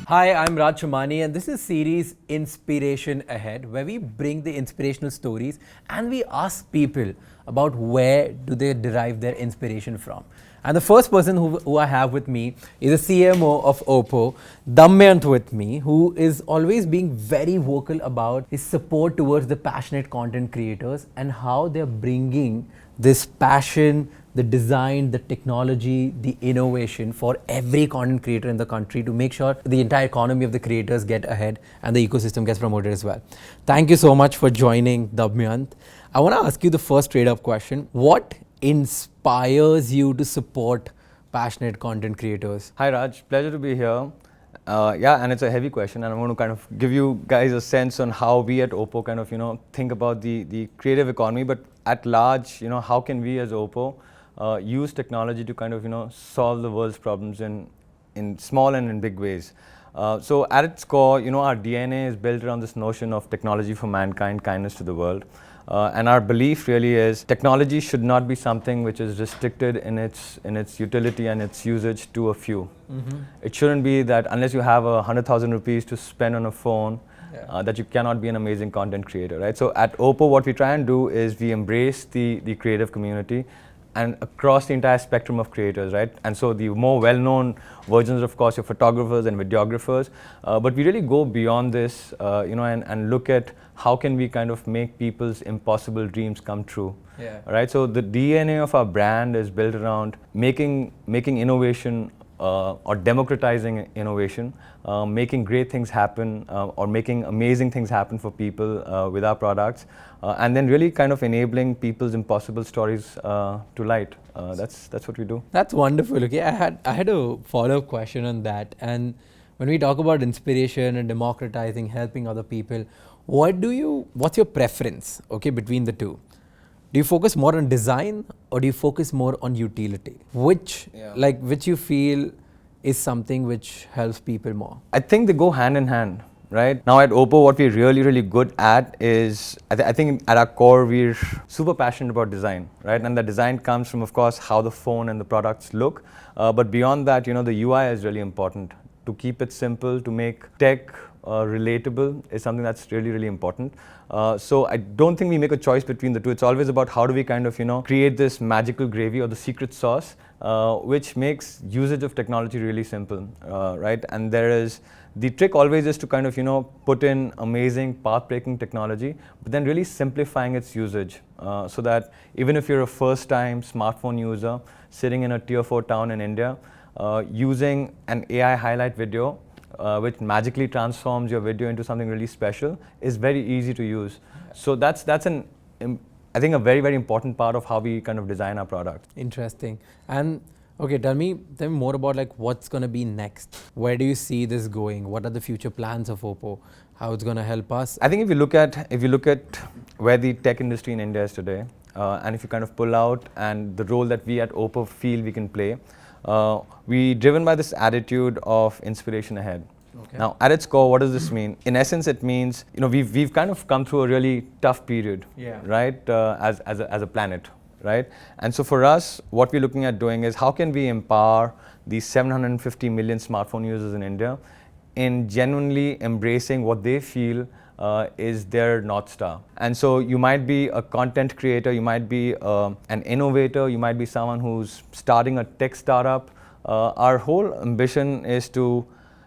Hi, I'm Raj Chamani, and this is series Inspiration Ahead, where we bring the inspirational stories and we ask people about where do they derive their inspiration from. And the first person who I have with me is the CMO of OPPO, Damyant with me, who is always being very vocal about his support towards the passionate content creators and how they're bringing this passion, the design, the technology, the innovation for every content creator in the country to make sure the entire economy of the creators get ahead and the ecosystem gets promoted as well. Thank you so much for joining, Damyant. I want to ask you the first straight up question. What inspires you to support passionate content creators? Hi Raj, pleasure to be here. Yeah, and it's a heavy question, and I want to kind of give you guys a sense on how we at OPPO kind of think about the creative economy, but at large, how can we as OPPO use technology to kind of solve the world's problems in small and in big ways. So at its core, our DNA is built around this notion of technology for mankind, kindness to the world. And our belief really is technology should not be something which is restricted in its utility and its usage to a few. It shouldn't be that unless you have 100,000 rupees to spend on a phone, that you cannot be an amazing content creator, right? So at OPPO, what we try and do is we embrace the creative community and across the entire spectrum of creators, right? And so the more well-known versions, of course, your photographers and videographers, but we really go beyond this, and look at how can we kind of make people's impossible dreams come true. Yeah. Right? So the DNA of our brand is built around making innovation or democratizing innovation, making great things happen or making amazing things happen for people with our products, and then really kind of enabling people's impossible stories to light. That's what we do. That's wonderful. Okay, I had a follow-up question on that. And when we talk about inspiration and democratizing, helping other people, what's your preference, okay, between the two? Do you focus more on design or do you focus more on utility? Which you feel is something which helps people more? I think they go hand in hand. Right? Now at OPPO, what we're really, really good at is, I think at our core, we're super passionate about design, right? And the design comes from, of course, how the phone and the products look. But beyond that, the UI is really important. To keep it simple, to make tech relatable is something that's really, really important. So I don't think we make a choice between the two. It's always about how do we kind of, create this magical gravy or the secret sauce, which makes usage of technology really simple, right? And the trick always is to kind of, put in amazing path-breaking technology, but then really simplifying its usage so that even if you're a first-time smartphone user sitting in a tier 4 town in India, using an AI highlight video, which magically transforms your video into something really special, is very easy to use. So that's I think a very, very important part of how we kind of design our product. Interesting. And okay, tell me more about like what's going to be next. Where do you see this going? What are the future plans of OPPO? How it's going to help us? I think if you look at where the tech industry in India is today, and if you kind of pull out and the role that we at OPPO feel we can play, we're driven by this attitude of inspiration ahead. Okay. Now, at its core, what does this mean? In essence, it means we've kind of come through a really tough period, right? As a planet, right? And so for us, what we're looking at doing is how can we empower these 750 million smartphone users in India in genuinely embracing what they feel is their North Star. And so you might be a content creator, you might be an innovator, you might be someone who's starting a tech startup. Our whole ambition is to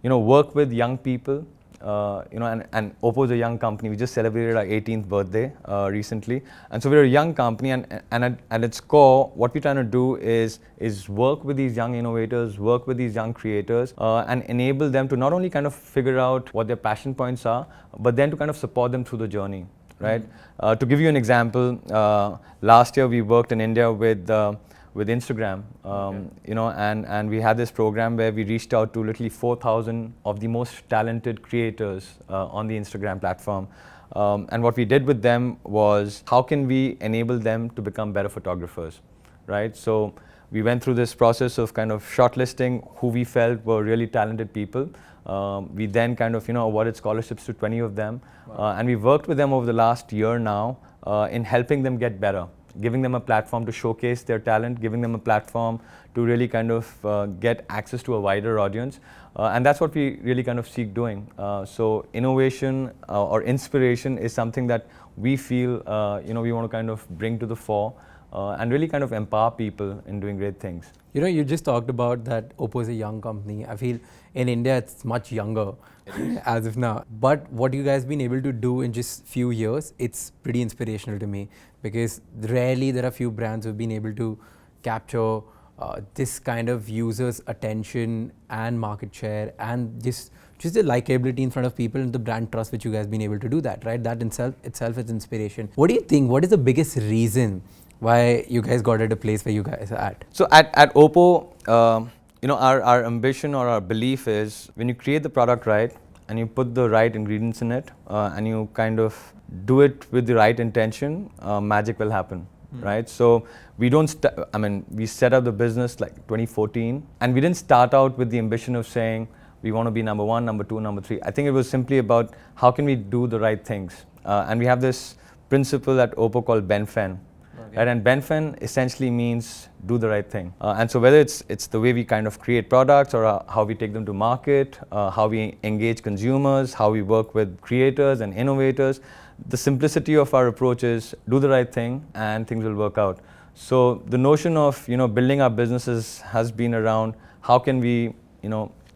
work with young people, and OPPO is a young company. We just celebrated our 18th birthday recently. And so we're a young company, and at its core, what we're trying to do is work with these young innovators, work with these young creators, and enable them to not only kind of figure out what their passion points are, but then to kind of support them through the journey, right? To give you an example, last year we worked in India with Instagram, and we had this program where we reached out to literally 4,000 of the most talented creators on the Instagram platform. And what we did with them was how can we enable them to become better photographers, right? So we went through this process of kind of shortlisting who we felt were really talented people. We then kind of awarded scholarships to 20 of them. Wow. And we worked with them over the last year now in helping them get better. giving them a platform to showcase their talent, giving them a platform to really kind of get access to a wider audience. And that's what we really kind of seek doing. So innovation or inspiration is something that we feel we want to kind of bring to the fore and really kind of empower people in doing great things. You know, you just talked about that OPPO is a young company. I feel in India it's much younger as of now. But what you guys been able to do in just few years, it's pretty inspirational to me, because rarely there are few brands who've been able to capture this kind of users' attention and market share and just the likability in front of people and the brand trust which you guys been able to do that, right? That itself is inspiration. What do you think? What is the biggest reason why you guys got at a place where you guys are at? So at OPPO, our ambition or our belief is when you create the product right and you put the right ingredients in it and you kind of do it with the right intention, magic will happen. Right? So we don't, we set up the business like 2014, and we didn't start out with the ambition of saying we want to be number one, number two, number three. I think it was simply about how can we do the right things. And we have this principle at OPPO called BenFen. Okay. Right? And BenFen essentially means do the right thing. And so whether it's the way we kind of create products or how we take them to market, how we engage consumers, how we work with creators and innovators, the simplicity of our approach is do the right thing and things will work out. So the notion of building our businesses has been around how can we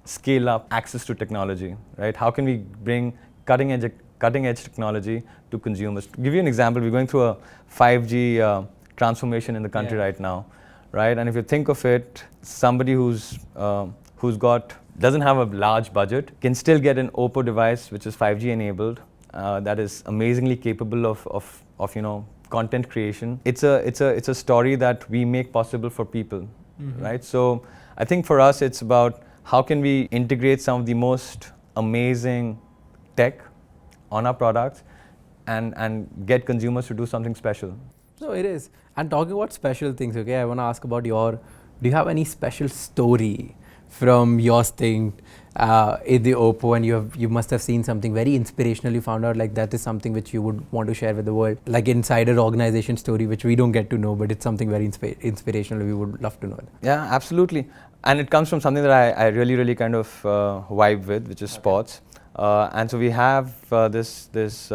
scale up access to technology, right? How can we bring cutting edge technology to consumers? To give you an example, we're going through a 5G transformation in the country right now, right? And if you think of it, somebody who's doesn't have a large budget can still get an OPPO device which is 5G enabled. That is amazingly capable of content creation. It's a story that we make possible for people, right? So I think for us it's about how can we integrate some of the most amazing tech on our products and get consumers to do something special. So it is. And talking about special things, okay, I want to ask about do you have any special story from your stint in the OPPO, and you must have seen something very inspirational, you found out like that is something which you would want to share with the world, like insider organization story which we don't get to know, but it's something very inspirational, we would love to know that. Yeah, absolutely. And it comes from something that I really kind of vibe with, which is sports. And so we have this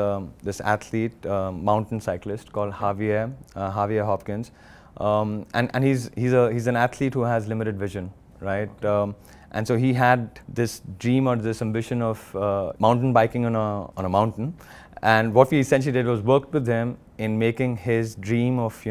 athlete, mountain cyclist called Javier Hopkins, and he's an athlete who has limited vision, right? And so he had this dream or this ambition of mountain biking on a mountain, and what we essentially did was worked with him in making his dream of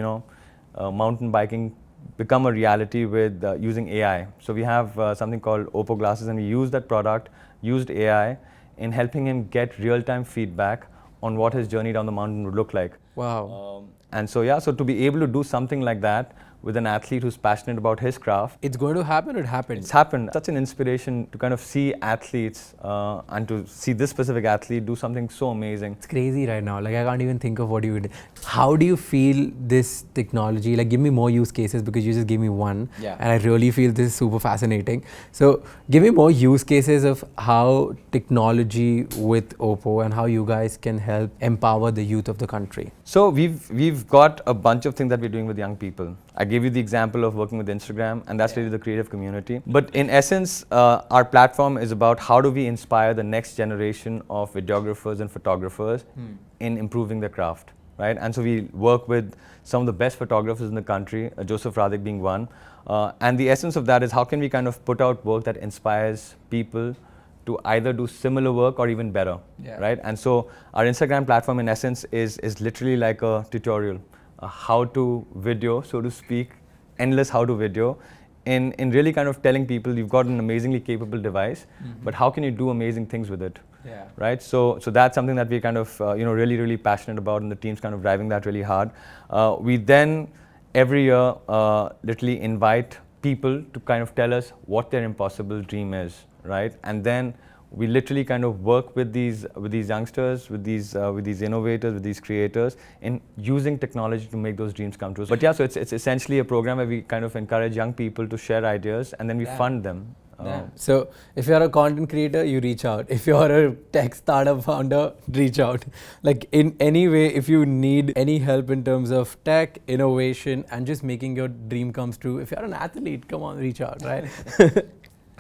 mountain biking become a reality with using AI. So we have something called OPPO glasses, and we used that product, used AI in helping him get real-time feedback on what his journey down the mountain would look like. Wow. And so so to be able to do something like that with an athlete who's passionate about his craft. It's going to happen, it happened. It's happened. Such an inspiration to kind of see athletes and to see this specific athlete do something so amazing. It's crazy right now, like I can't even think of what you did. How do you feel this technology, like give me more use cases, because you just gave me one, and I really feel this is super fascinating. So give me more use cases of how technology with OPPO and how you guys can help empower the youth of the country. So we've got a bunch of things that we're doing with young people. I gave you the example of working with Instagram, and that's really the creative community. But in essence, our platform is about how do we inspire the next generation of videographers and photographers in improving their craft, right? And so we work with some of the best photographers in the country, Joseph Radek being one. And the essence of that is how can we kind of put out work that inspires people to either do similar work or even better, right? And so our Instagram platform in essence is literally like a tutorial. How to video, so to speak, endless how to video, in really kind of telling people you've got an amazingly capable device, but how can you do amazing things with it, right? So that's something that we kind of really passionate about, and the team's kind of driving that really hard. We then every year literally invite people to kind of tell us what their impossible dream is, right? And then we literally kind of work with these youngsters, with these innovators, with these creators, in using technology to make those dreams come true. But yeah, so it's essentially a program where we kind of encourage young people to share ideas, and then we fund them. Yeah. So if you're a content creator, you reach out. If you're a tech startup founder, reach out. Like in any way, if you need any help in terms of tech, innovation, and just making your dream comes true, if you're an athlete, come on, reach out, right?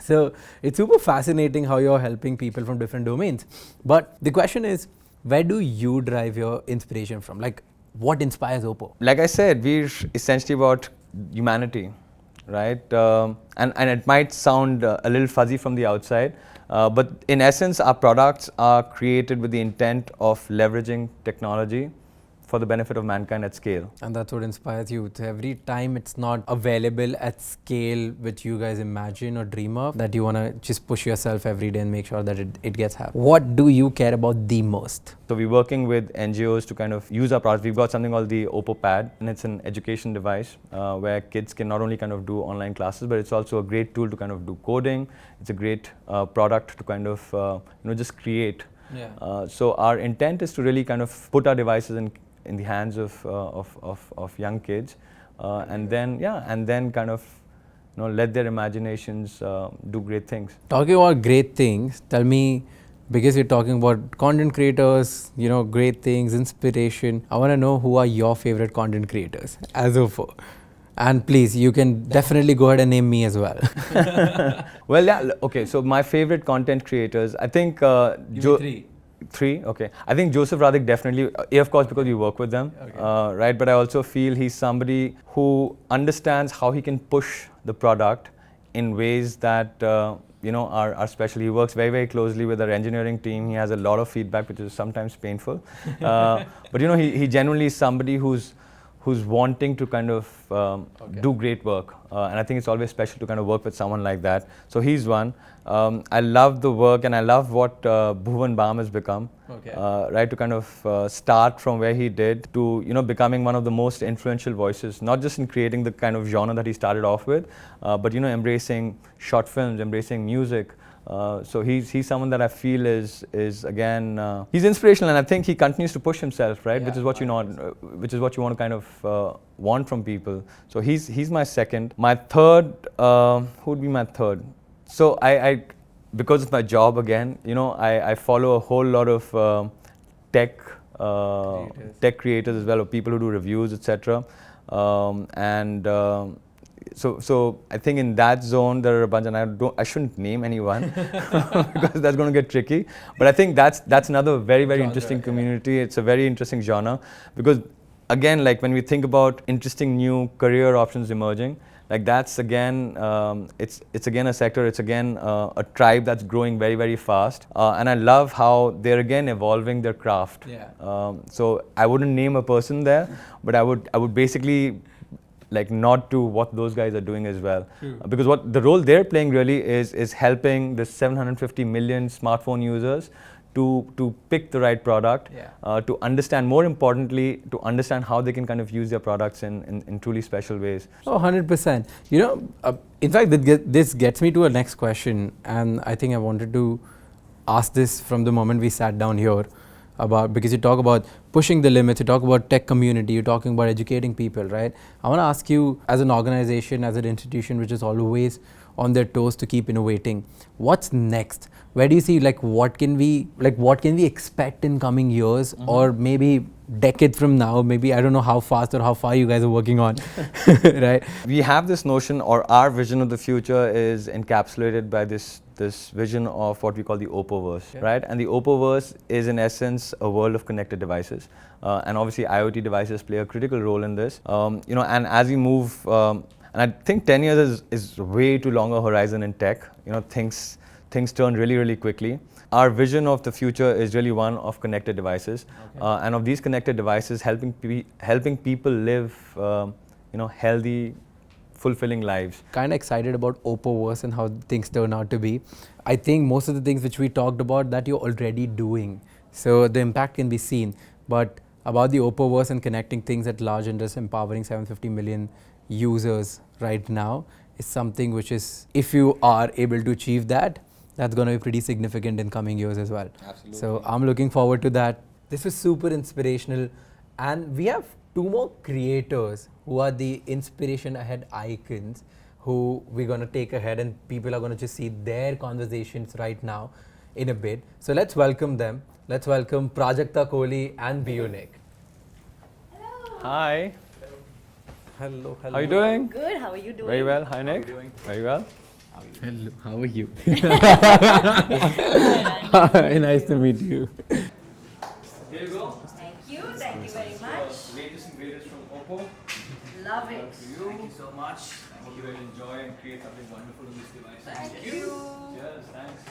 So it's super fascinating how you're helping people from different domains. But the question is, where do you drive your inspiration from? Like, what inspires OPPO? Like I said, we're essentially about humanity, right? And it might sound a little fuzzy from the outside, but in essence, our products are created with the intent of leveraging technology for the benefit of mankind at scale. And that's what inspires you. So every time it's not available at scale which you guys imagine or dream of, that you want to just push yourself every day and make sure that it gets happened. What do you care about the most? So we're working with NGOs to kind of use our products. We've got something called the OPPO Pad, and it's an education device where kids can not only kind of do online classes, but it's also a great tool to kind of do coding. It's a great product to kind of just create. Yeah. So our intent is to really kind of put our devices in the hands of young kids, and then kind of let their imaginations do great things. Talking about great things, tell me, because you're talking about content creators, great things, inspiration. I want to know who are your favorite content creators as of. And please, you can definitely go ahead and name me as well. Well, yeah, okay. So my favorite content creators, I think. Three, okay. I think Joseph Radhik definitely, of course, because we work with them, okay. Right? But I also feel he's somebody who understands how he can push the product in ways that are special. He works very, very closely with our engineering team. He has a lot of feedback, which is sometimes painful. But he genuinely is somebody who's wanting to kind of do great work, and I think it's always special to kind of work with someone like that. So he's one. I love the work, and I love what Bhuvan Bam has become. Okay. Right, to kind of start from where he did to becoming one of the most influential voices, not just in creating the kind of genre that he started off with, but embracing short films, embracing music. So he's someone that I feel is again he's inspirational, and I think he continues to push himself, right? Yeah, which is what you want to kind of want from people. So he's my second. My third, who would be my third? So I because of my job again, I follow a whole lot of tech creators as well, or people who do reviews, etc. So I think in that zone there are a bunch, and I shouldn't name anyone because that's going to get tricky. But I think that's another very, very interesting community. Yeah. It's a very interesting genre because again, like when we think about interesting new career options emerging, like that's again it's again a sector. It's again a tribe that's growing very, very fast, and I love how they're again evolving their craft. Yeah. So I wouldn't name a person there, but I would basically like nod to what those guys are doing as well. Because what the role they're playing really is helping the 750 million smartphone users to pick the right product, yeah. To understand, more importantly, to understand how they can kind of use their products in truly special ways. Oh, 100%. In fact, this gets me to a next question, and I think I wanted to ask this from the moment we sat down here. Because you talk about pushing the limits, you talk about tech community, you're talking about educating people, right? I want to ask you, as an organization, as an institution which is always on their toes to keep innovating, what's next? Where do you see what can we expect in coming years, or maybe decades from now? Maybe I don't know how fast or how far you guys are working on, right? We have this notion, or our vision of the future is encapsulated by this vision of what we call the OPPO-verse, yeah. Right? And the OPPO-verse is in essence a world of connected devices, and obviously IoT devices play a critical role in this. And as we move, and I think 10 years is way too long a horizon in tech. Things turn really, really quickly. Our vision of the future is really one of connected devices, okay. And of these connected devices helping people live, healthy, fulfilling lives. Kind of excited about OPPO-verse and how things turn out to be. I think most of the things which we talked about that you're already doing, so the impact can be seen. But about the OPPO-verse and connecting things at large and just empowering 750 million users right now is something which is, if you are able to achieve that, that's going to be pretty significant in coming years as well. Absolutely. So I'm looking forward to that. This was super inspirational, and we have two more creators who are the inspiration ahead icons who we're going to take ahead, and people are going to just see their conversations right now in a bit. So let's welcome them. Let's welcome Prajakta Kohli and Bionik. Hi. Hello, hello. How are you doing? Good. How are you doing? Very well. Hi, Nick. Very well. Hello, how are you? Hi, nice to meet you. Here you go. Thank you. Thank you very much. Latest and greatest from OPPO. Love it. Thank you so much. I hope you will enjoy and create something wonderful in this device. Thank you. Cheers. Thanks.